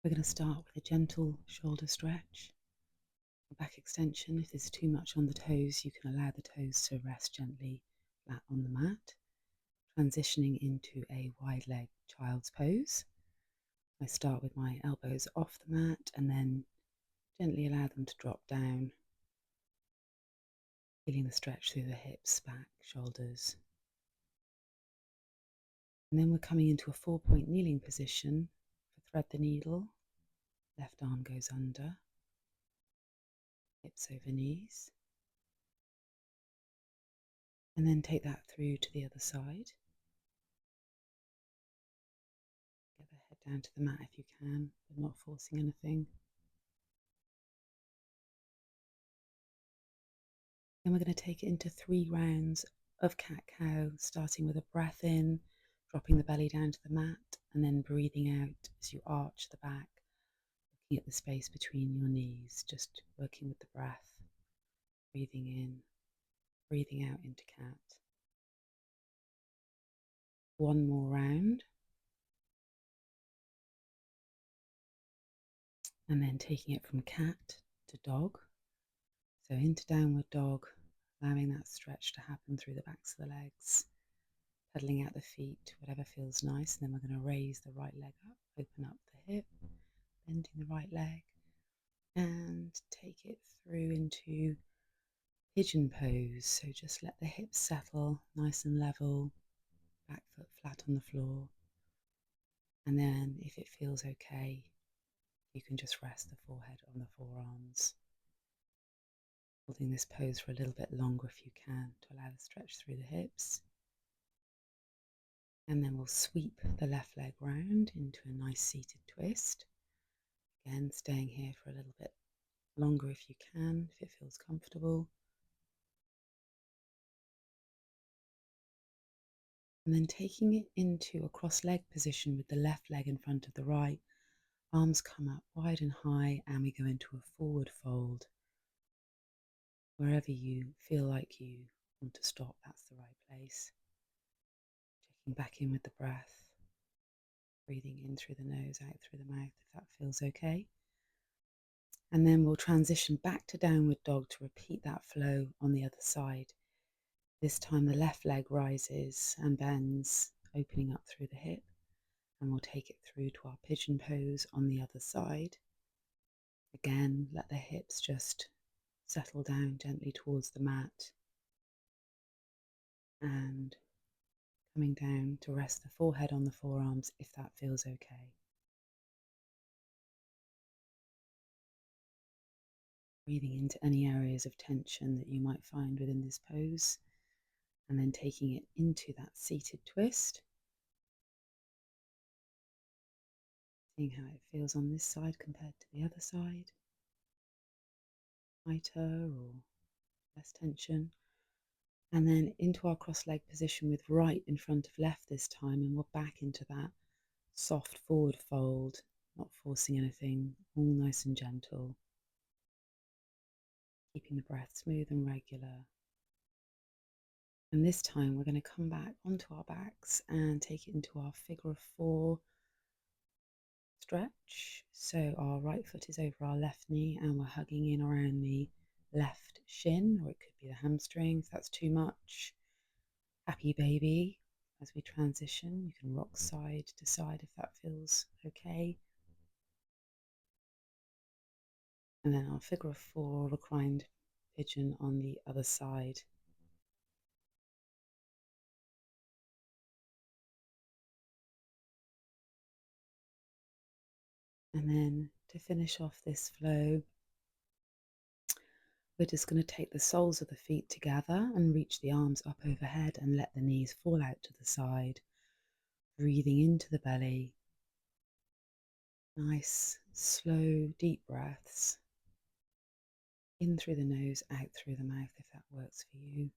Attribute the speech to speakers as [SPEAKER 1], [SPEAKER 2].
[SPEAKER 1] We're going to start with a gentle shoulder stretch, a back extension. If there's too much on the toes, you can allow the toes to rest gently flat on the mat. Transitioning into a wide leg child's pose. I start with my elbows off the mat and then gently allow them to drop down, feeling the stretch through the hips, back, shoulders. And then we're coming into a 4-point kneeling position for thread the needle. Left arm goes under, hips over knees. And then take that through to the other side. Get the head down to the mat if you can, but not forcing anything. Then we're going to take it into 3 rounds of cat-cow, starting with a breath in, dropping the belly down to the mat, and then breathing out as you arch the back, looking at the space between your knees, just working with the breath, breathing in, breathing out into cat. 1 more round. And then taking it from cat to dog. So into downward dog, allowing that stretch to happen through the backs of the legs, pedaling out the feet, whatever feels nice. And then we're going to raise the right leg up, open up the hip, bending the right leg, and take it through into pigeon pose. So just let the hips settle nice and level, back foot flat on the floor. And then if it feels okay, you can just rest the forehead on the forearms. Holding this pose for a little bit longer if you can to allow the stretch through the hips. And then we'll sweep the left leg round into a nice seated twist. Again, staying here for a little bit longer if you can, if it feels comfortable. And then taking it into a cross leg position with the left leg in front of the right. Arms come up wide and high, and we go into a forward fold. Wherever you feel like you want to stop, that's the right place. Checking back in with the breath. Breathing in through the nose, out through the mouth, if that feels okay. And then we'll transition back to downward dog to repeat that flow on the other side. This time the left leg rises and bends, opening up through the hip. And we'll take it through to our pigeon pose on the other side. Again, let the hips just settle down gently towards the mat. And coming down to rest the forehead on the forearms if that feels okay. Breathing into any areas of tension that you might find within this pose, and then taking it into that seated twist. Seeing how it feels on this side compared to the other side. Tighter or less tension. And then into our cross leg position with right in front of left this time, and we're back into that soft forward fold, not forcing anything, all nice and gentle. Keeping the breath smooth and regular. And this time we're going to come back onto our backs and take it into our figure of 4 stretch. So our right foot is over our left knee and we're hugging in around the left shin, or it could be the hamstring if that's too much. Happy baby. As we transition, you can rock side to side if that feels okay. And then our figure of 4 reclined pigeon on the other side. And then to finish off this flow, we're just going to take the soles of the feet together and reach the arms up overhead and let the knees fall out to the side. Breathing into the belly. Nice, slow, deep breaths. In through the nose, out through the mouth if that works for you.